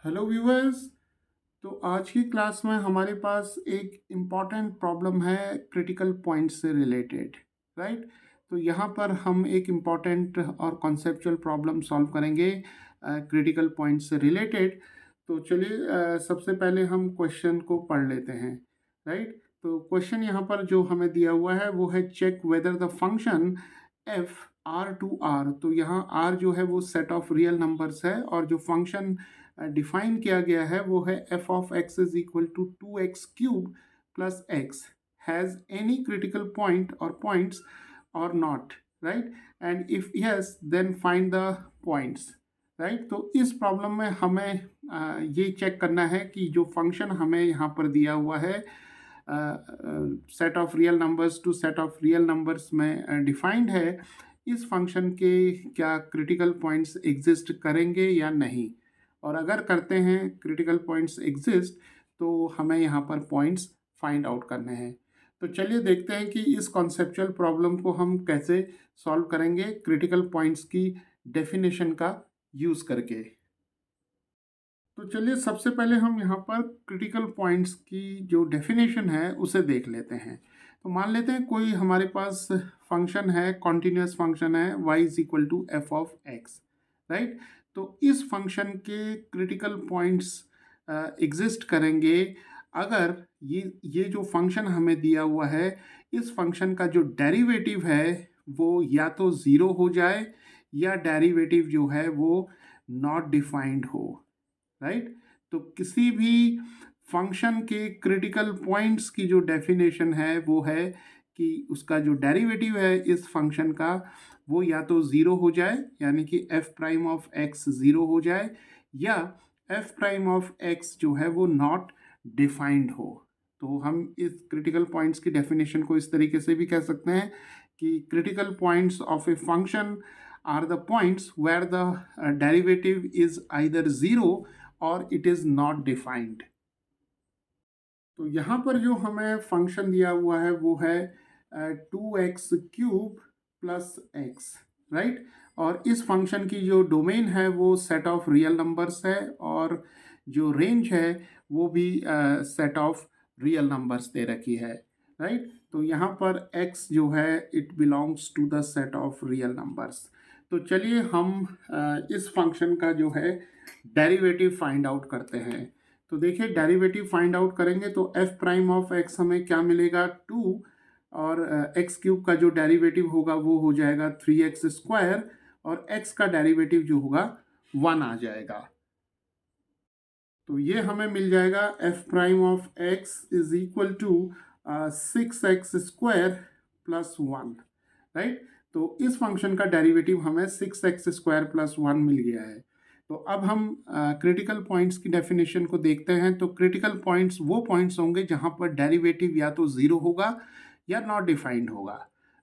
Hello viewers. तो आज की क्लास में हमारे पास एक इम्पॉर्टेंट प्रॉब्लम है क्रिटिकल पॉइंट से रिलेटेड। राइट। तो यहाँ पर हम एक इम्पॉर्टेंट और कॉन्सेप्चुअल प्रॉब्लम सॉल्व करेंगे क्रिटिकल पॉइंट से रिलेटेड। तो चलिए सबसे पहले हम क्वेश्चन को पढ़ लेते हैं। राइट। तो क्वेश्चन यहाँ पर जो हमें दिया हुआ है वो है check whether the function F R to R. तो यहाँ आर जो है वो सेट ऑफ रियल नंबर्स है और जो फंक्शन डिफाइन किया गया है वो है F of X is equal to 2x³ plus X has any critical point और पॉइंट्स और not. Right. And if yes then find the points. Right. तो इस प्रॉब्लम में हमें ये चेक करना है कि जो फंक्शन हमें यहाँ पर दिया हुआ है set of real numbers to set of real numbers में डिफाइंड है, इस फंक्शन के क्या क्रिटिकल पॉइंट्स एग्जिस्ट करेंगे या नहीं। और अगर करते हैं क्रिटिकल पॉइंट्स एग्जिस्ट तो हमें यहाँ पर पॉइंट्स फाइंड आउट करने हैं। तो चलिए देखते हैं कि इस कॉन्सेप्चुअल प्रॉब्लम को हम कैसे सॉल्व करेंगे क्रिटिकल पॉइंट्स की डेफिनेशन का यूज़ करके। तो चलिए सबसे पहले हम यहाँ पर क्रिटिकल पॉइंट्स की जो डेफिनेशन है उसे देख लेते हैं। तो मान लेते हैं कोई हमारे पास फंक्शन है, कॉन्टिन्यूस फंक्शन है y is equal to F of X. Right. तो इस फंक्शन के क्रिटिकल पॉइंट्स एग्जिस्ट करेंगे अगर ये जो फंक्शन हमें दिया हुआ है इस फंक्शन का जो डेरिवेटिव है वो या तो ज़ीरो हो जाए या डेरिवेटिव जो है वो नॉट डिफाइंड हो। राइट। तो किसी भी फंक्शन के क्रिटिकल पॉइंट्स की जो डेफिनेशन है वो है कि उसका जो डेरिवेटिव है इस फंक्शन का वो या तो ज़ीरो हो जाए यानी कि F prime of x zero हो जाए या एफ प्राइम ऑफ एक्स जो है वो नॉट डिफाइंड हो। तो हम इस क्रिटिकल पॉइंट्स की डेफिनेशन को इस तरीके से भी कह सकते हैं कि critical points of a function are the points where the derivative is either zero or it is not defined। तो यहाँ पर जो हमें फंक्शन दिया हुआ है वो है 2x³ प्लस एक्स। राइट। और इस फंक्शन की जो डोमेन है वो सेट ऑफ रियल नंबर्स है और जो रेंज है वो भी सेट ऑफ रियल नंबर्स दे रखी है। राइट। तो यहाँ पर x जो है it belongs to the set of real numbers. तो चलिए हम इस फंक्शन का जो है डेरिवेटिव फाइंड आउट करते हैं। तो देखिए डेरिवेटिव फाइंड आउट करेंगे तो एफ प्राइम ऑफ एक्स हमें क्या मिलेगा 2 और x³ का जो डेरिवेटिव होगा वो हो जाएगा 3x² और x का डेरिवेटिव जो होगा 1 आ जाएगा। तो ये हमें मिल जाएगा F prime of X is equal to 6x² plus 1। Right. तो इस फंक्शन का डेरिवेटिव हमें 6x² प्लस 1 मिल गया है। तो अब हम क्रिटिकल पॉइंट्स की डेफिनेशन को देखते हैं। तो क्रिटिकल पॉइंट्स वो पॉइंट्स होंगे जहां पर डेरिवेटिव या तो ज़ीरो होगा या नॉट डिफाइंड होगा।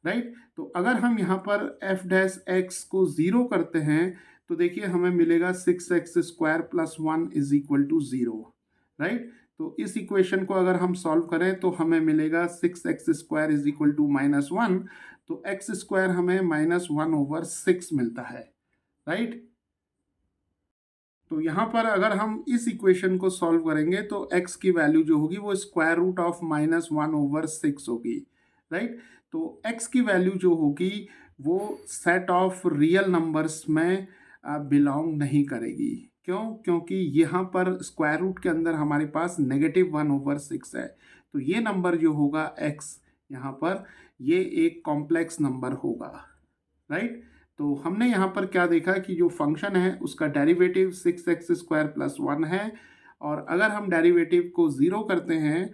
राइट। तो अगर हम यहाँ पर एफ डैश एक्स को ज़ीरो करते हैं तो देखिए हमें मिलेगा 6x² plus 1 is equal to zero. Right. तो इस इक्वेशन को अगर हम सॉल्व करें तो हमें मिलेगा 6x² इज इक्वल टू -1। तो x² हमें -1/6 मिलता है। राइट। तो यहाँ पर अगर हम इस इक्वेशन को सॉल्व करेंगे तो x की वैल्यू जो होगी वो स्क्वायर रूट ऑफ -1/6 होगी। राइट। तो x की वैल्यू जो होगी वो सेट ऑफ रियल नंबर्स में बिलोंग नहीं करेगी। क्यों? क्योंकि यहाँ पर स्क्वायर रूट के अंदर हमारे पास -1/6 है। तो ये नंबर जो होगा x यहाँ पर ये एक कॉम्प्लेक्स नंबर होगा। राइट। तो हमने यहाँ पर क्या देखा कि जो फंक्शन है उसका डेरिवेटिव 6x² प्लस 1 है और अगर हम डेरिवेटिव को ज़ीरो करते हैं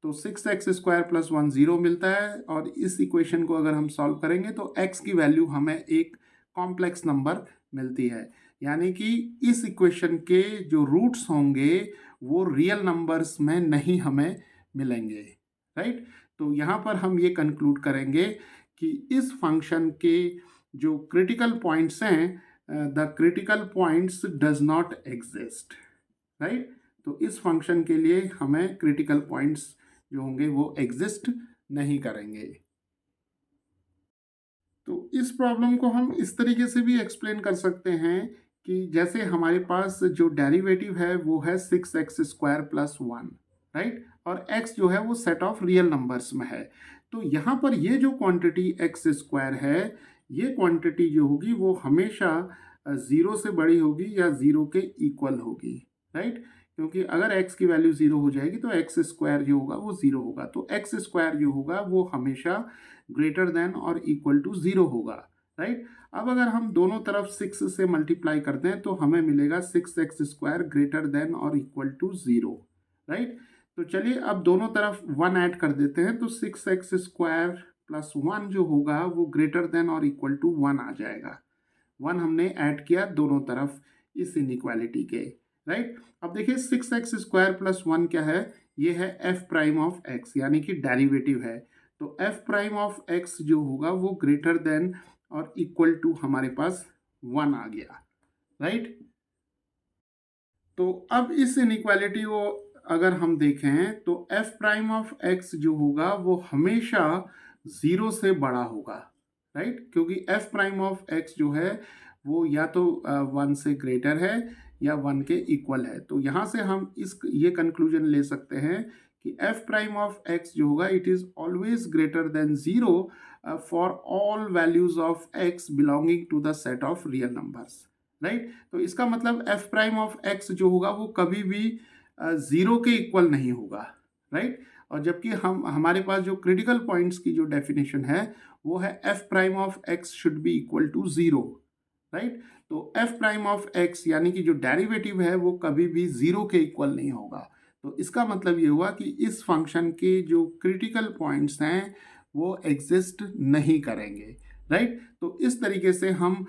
तो 6x² प्लस 1 ज़ीरो मिलता है और इस इक्वेशन को अगर हम सॉल्व करेंगे तो x की वैल्यू हमें एक कॉम्प्लेक्स नंबर मिलती है। यानी कि इस इक्वेशन के जो रूट्स होंगे वो रियल नंबर्स में नहीं हमें मिलेंगे। राइट। तो यहाँ पर हम ये कंक्लूड करेंगे कि इस फंक्शन के जो क्रिटिकल पॉइंट्स हैं the critical points does not exist. Right. तो इस फंक्शन के लिए हमें क्रिटिकल पॉइंट्स जो होंगे वो एग्जिस्ट नहीं करेंगे। तो इस प्रॉब्लम को हम इस तरीके से भी एक्सप्लेन कर सकते हैं कि जैसे हमारे पास जो डेरिवेटिव है वो है 6x² + 1, राइट, और x जो है वो सेट ऑफ रियल नंबर्स में है। तो यहाँ पर ये जो क्वांटिटी x² है, ये क्वांटिटी जो होगी वो हमेशा 0 से बड़ी होगी या 0 के इक्वल होगी, राइट, क्योंकि अगर x की वैल्यू 0 हो जाएगी तो x² जो होगा वो 0 होगा। तो x² जो होगा वो हमेशा ग्रेटर देन और इक्वल टू 0 होगा, राइट। अब अगर हम दोनों तरफ 6 से मल्टीप्लाई करते हैं तो हमें मिलेगा 6x² ग्रेटर देन और इक्वल टू 0, राइट। तो चलिए अब दोनों तरफ 1 ऐड कर देते हैं, तो 6x² + 1 जो होगा वो ग्रेटर देन और इक्वल टू 1 आ जाएगा। 1 हमने ऐड किया दोनों तरफ इस इनइक्वालिटी के, राइट। अब देखिए 6x² + 1 क्या है, ये है f' यानी कि डेरिवेटिव है। तो f' जो होगा वो ग्रेटर देन और इक्वल टू हमारे पास 1 आ गया, राइट। तो अब इस इनइक्वालिटी को अगर हम देखें तो f' जो होगा वो हमेशा 0 से बड़ा होगा, राइट, क्योंकि f' जो है वो या तो 1 से ग्रेटर है या 1 के इक्वल है। तो यहाँ से हम ये कंक्लूजन ले सकते हैं कि f' जो होगा it is always greater than 0 for all values of x belonging to the set of real numbers, right. तो इसका मतलब f' जो होगा वो कभी भी 0 के इक्वल नहीं होगा, राइट। और जबकि हमारे पास जो क्रिटिकल पॉइंट्स की जो डेफिनेशन है वो है f' should be equal to 0, right. तो f' यानी कि जो डेरिवेटिव है वो कभी भी 0 के इक्वल नहीं होगा। तो इसका मतलब ये हुआ कि इस फंक्शन के जो क्रिटिकल पॉइंट्स हैं वो एग्जिस्ट नहीं करेंगे, राइट। तो इस तरीके से हम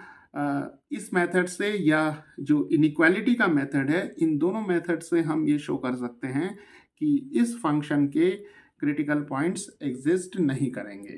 इस मेथड से या जो इनइक्वालिटी का मेथड है, इन दोनों मेथड से हम ये शो कर सकते हैं कि इस फंक्शन के क्रिटिकल पॉइंट्स एग्जिस्ट नहीं करेंगे।